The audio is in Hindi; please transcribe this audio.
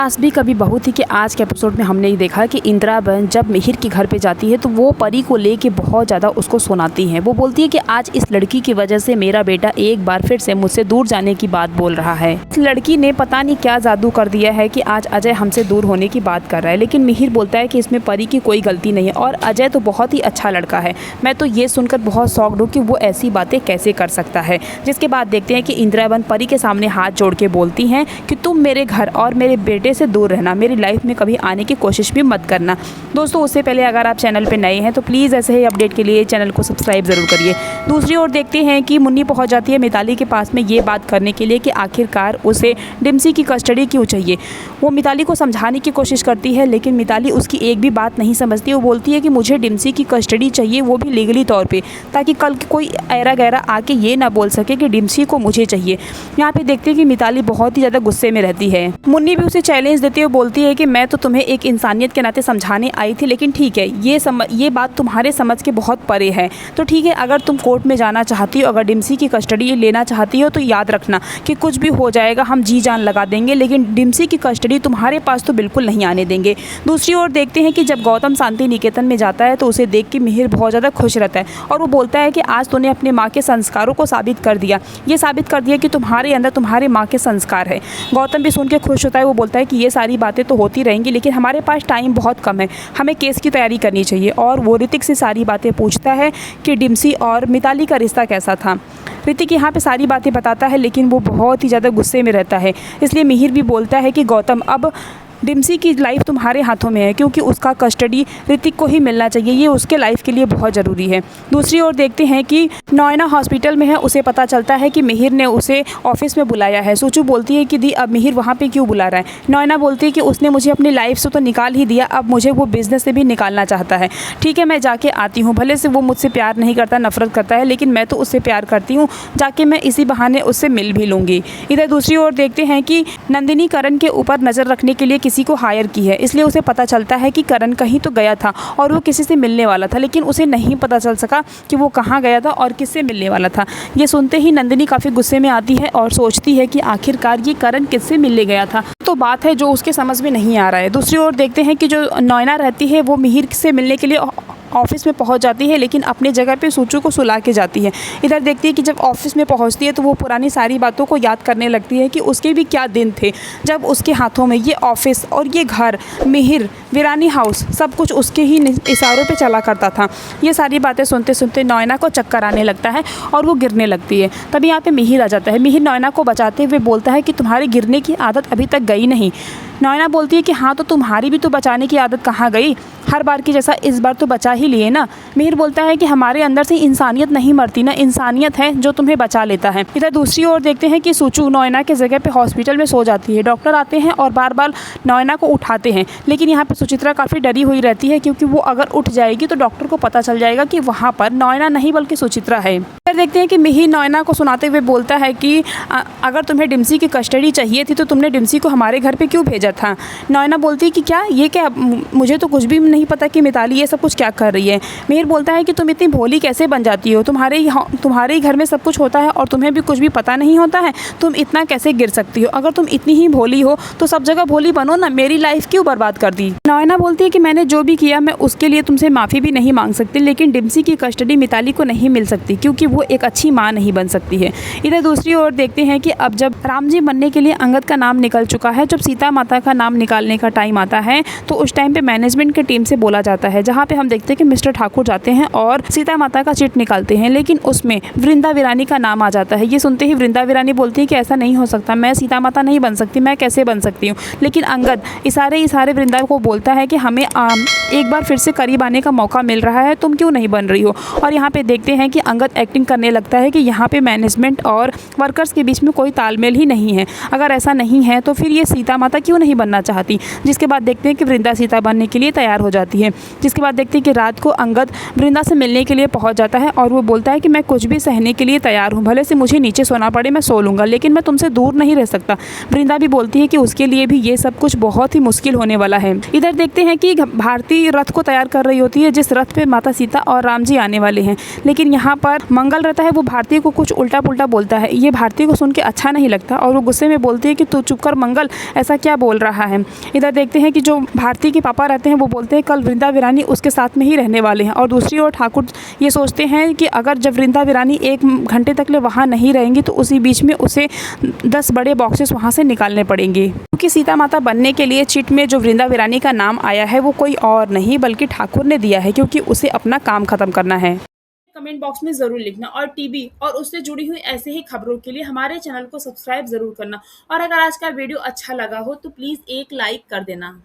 आज भी कभी बहू थी कि आज के एपिसोड में हमने ये देखा कि इंदिरा बहन जब मिहिर के घर पे जाती है तो वो परी को लेके बहुत ज़्यादा उसको सुनाती हैं। वो बोलती है कि आज इस लड़की की वजह से मेरा बेटा एक बार फिर से मुझसे दूर जाने की बात बोल रहा है। इस लड़की ने पता नहीं क्या जादू कर दिया है कि आज अजय हमसे दूर होने की बात कर रहा है। लेकिन मिहिर बोलता है कि इसमें परी की कोई गलती नहीं है और अजय तो बहुत ही अच्छा लड़का है। मैं तो ये सुनकर बहुत शॉक्ड हूँ कि वो ऐसी बातें कैसे कर सकता है। जिसके बाद देखते हैं कि इंदिरा बहन परी के सामने हाथ जोड़ के बोलती हैं कि तुम मेरे घर और मेरे बेटे से दूर रहना, मेरी लाइफ में कभी आने की कोशिश भी मत करना। दोस्तों उससे पहले अगर आप चैनल पे नए हैं तो प्लीज़ ऐसे ही अपडेट के लिए चैनल को सब्सक्राइब ज़रूर करिए। दूसरी ओर देखते हैं कि मुन्नी पहुंच जाती है मिताली के पास में ये बात करने के लिए कि आखिरकार उसे डिम्सी की कस्टडी क्यों चाहिए। वो मिताली को समझाने की कोशिश करती है लेकिन मिताली उसकी एक भी बात नहीं समझती। वो बोलती है कि मुझे डिम्सी की कस्टडी चाहिए, वो भी लीगली तौर पर, ताकि कल कोई ऐरा गैरा आके ये ना बोल सके कि डिम्सी को मुझे चाहिए। यहाँ पे देखते हैं कि मिताली बहुत ही ज़्यादा गुस्से में रहती है। मुन्नी भी उसे चैलेंज देती है, बोलती है कि मैं तो तुम्हें एक इंसानियत के नाते समझाने आई थी, लेकिन ठीक है ये बात तुम्हारे समझ के बहुत परे है। तो ठीक है, अगर तुम कोर्ट में जाना चाहती हो, अगर डिम्सी की कस्टडी लेना चाहती हो तो याद रखना कि कुछ भी हो जाएगा, हम जी जान लगा देंगे, लेकिन डिम्सी की कस्टडी तुम्हारे पास तो बिल्कुल नहीं आने देंगे। दूसरी ओर देखते हैं कि जब गौतम शांति निकेतन में जाता है तो उसे देख के मिहिर बहुत ज़्यादा खुश रहता है और वो बोलता है कि आज तूने अपने माँ के संस्कारों को साबित कर दिया, ये साबित कर दिया कि तुम्हारे अंदर तुम्हारे माँ के संस्कार है। गौतम भी सुन के खुश होता है। वो बोलता है कि ये सारी बातें तो होती रहेंगी लेकिन हमारे पास टाइम बहुत कम है, हमें केस की तैयारी करनी चाहिए। और वो ऋतिक से सारी बातें पूछता है कि डिम्सी और मिताली का रिश्ता कैसा था। ऋतिक यहाँ पे सारी बातें बताता है लेकिन वो बहुत ही ज़्यादा गुस्से में रहता है। इसलिए मिहिर भी बोलता है कि गौतम अब डिम्सी की लाइफ तुम्हारे हाथों में है, क्योंकि उसका कस्टडी ऋतिक को ही मिलना चाहिए, ये उसके लाइफ के लिए बहुत ज़रूरी है। दूसरी ओर देखते हैं कि नोएना हॉस्पिटल में है। उसे पता चलता है कि मिहिर ने उसे ऑफिस में बुलाया है। सूचू बोलती है कि दी अब मिहिर वहाँ पे क्यों बुला रहा है। नोएना बोलती है कि उसने मुझे अपनी लाइफ से तो निकाल ही दिया, अब मुझे वो बिज़नेस से भी निकालना चाहता है। ठीक है, मैं जाके आती हूँ, भले से वो मुझसे प्यार नहीं करता, नफरत करता है, लेकिन मैं तो उससे प्यार करती हूँ, जाके मैं इसी बहाने उससे मिल भी लूँगी। इधर दूसरी ओर देखते हैं कि नंदिनी करण के ऊपर नज़र रखने के लिए किसी को हायर की है। इसलिए उसे पता चलता है कि करण कहीं तो गया था और वो किसी से मिलने वाला था, लेकिन उसे नहीं पता चल सका कि वो कहाँ गया था और किससे मिलने वाला था। ये सुनते ही नंदिनी काफ़ी गुस्से में आती है और सोचती है कि आखिरकार ये करण किससे मिलने गया था। तो बात है जो उसके समझ में नहीं आ रहा है। दूसरी ओर देखते हैं कि जो नोएना रहती है वो मिहिर से मिलने के लिए ऑफिस में पहुंच जाती है, लेकिन अपनी जगह पे सूचू को सुला के जाती है। इधर देखती है कि जब ऑफिस में पहुंचती है तो वो पुरानी सारी बातों को याद करने लगती है कि उसके भी क्या दिन थे जब उसके हाथों में ये ऑफिस और ये घर, मिहिर, वीरानी हाउस, सब कुछ उसके ही इशारों पे चला करता था। ये सारी बातें सुनते सुनते नोएना को चक्कर आने लगता है और वो गिरने लगती है। तभी यहाँ पे मिहिर आ जाता है। मिहिर नोएना को बचाते हुए बोलता है कि तुम्हारी गिरने की आदत अभी तक गई नहीं। नोएना बोलती है कि हाँ, तो तुम्हारी भी तो बचाने की आदत कहाँ गई, हर बार की जैसा इस बार तो बचा ही लिए ना। मिहिर बोलता है कि हमारे अंदर से इंसानियत नहीं मरती ना, इंसानियत है जो तुम्हें बचा लेता है। इधर दूसरी ओर देखते हैं कि सूचू नोएना के जगह पे हॉस्पिटल में सो जाती है। डॉक्टर आते हैं और बार बार नोएना को उठाते हैं, लेकिन यहाँ पे सुचित्रा काफ़ी डरी हुई रहती है क्योंकि वो अगर उठ जाएगी तो डॉक्टर को पता चल जाएगा कि वहाँ पर नोएना नहीं बल्कि सुचित्रा है। फिर देखते हैं कि मिहिर नोएना को सुनाते हुए बोलता है कि अगर तुम्हें डिम्सी की कस्टडी चाहिए थी तो तुमने डिम्सी को हमारे घर पर क्यों भेजा था। नोएना बोलती है कि क्या ये क्या, मुझे तो कुछ भी नहीं पता कि मिताली ये सब कुछ क्या कर रही है। मिहिर बोलता है कि तुम इतनी भोली कैसे बन जाती हो, तुम्हारे ही घर में सब कुछ होता है और तुम्हें भी कुछ भी पता नहीं होता है, तुम इतना कैसे गिर सकती हो। अगर तुम इतनी ही भोली हो तो सब जगह भोली बनो ना, मेरी लाइफ क्यों बर्बाद कर दी। नोएना बोलती है कि मैंने जो भी किया मैं उसके लिए तुमसे माफ़ी भी नहीं मांग सकती, लेकिन डिम्सी की कस्टडी मिताली को नहीं मिल सकती क्योंकि वो एक अच्छी माँ नहीं बन सकती है। इधर दूसरी ओर देखते हैं कि अब जब राम जी बनने के लिए अंगद का नाम निकल चुका है, जब सीता माता का नाम निकालने का टाइम आता है तो उस टाइम पे मैनेजमेंट की टीम से बोला जाता है, जहाँ पे हम देखते हैं कि मिस्टर ठाकुर जाते हैं और सीता माता का चिट निकालते हैं, लेकिन उसमें वृंदा वीरानी का नाम आ जाता है। ये सुनते ही वृंदा वीरानी बोलती है कि ऐसा नहीं हो सकता, मैं सीता माता नहीं बन सकती, मैं कैसे बन सकती हूँ। लेकिन अंगद इशारे वृंदा को बोलता है कि हमें एक बार फिर से करीब आने का मौका मिल रहा है, तुम क्यों नहीं बन रही हो। और यहाँ पे देखते हैं कि अंगद एक्टिंग करने लगता है कि यहाँ पे मैनेजमेंट और वर्कर्स के बीच में कोई तालमेल ही नहीं है। अगर ऐसा नहीं है तो फिर ये सीता माता क्यों नहीं बनना चाहती। जिसके बाद देखते हैं कि वृंदा सीता बनने के लिए तैयार हो जाती है। जाती है। जिसके बाद देखते हैं कि रात को अंगद वृंदा से मिलने के लिए पहुंच जाता है और वो बोलता है कि मैं कुछ भी सहने के लिए तैयार हूँ, भले से मुझे नीचे सोना पड़े, मैं सो लूँगा, लेकिन मैं तुमसे दूर नहीं रह सकता। वृंदा भी बोलती है कि उसके लिए भी ये सब कुछ बहुत ही मुश्किल होने वाला है। इधर देखते हैं कि भारती रथ को तैयार कर रही होती है, जिस रथ पे माता सीता और राम जी आने वाले हैं। लेकिन यहाँ पर मंगल रहता है, वो भारती को कुछ उल्टा पुल्टा बोलता है। ये भारती को सुन के अच्छा नहीं लगता और वो गुस्से में बोलती है कि तू चुप कर मंगल, ऐसा क्या बोल रहा है। इधर देखते हैं कि जो भारती के पापा रहते हैं वो बोलते हैं कल वृंदा वीरानी उसके साथ में ही रहने वाले हैं। और दूसरी ओर ठाकुर ये सोचते हैं कि अगर जब वृंदा वीरानी 1 घंटे तक ले वहाँ नहीं रहेंगी तो उसी बीच में उसे 10 बड़े बॉक्सेस वहाँ से निकालने पड़ेंगे, क्योंकि सीता माता बनने के लिए चिट में जो वृंदा वीरानी का नाम आया है वो कोई और नहीं बल्कि ठाकुर ने दिया है, क्योंकि उसे अपना काम खत्म करना है। कमेंट बॉक्स में ज़रूर लिखना और टीवी और उससे जुड़ी हुई ऐसे ही खबरों के लिए हमारे चैनल को सब्सक्राइब ज़रूर करना। और अगर आज का वीडियो अच्छा लगा हो तो प्लीज़ एक लाइक कर देना।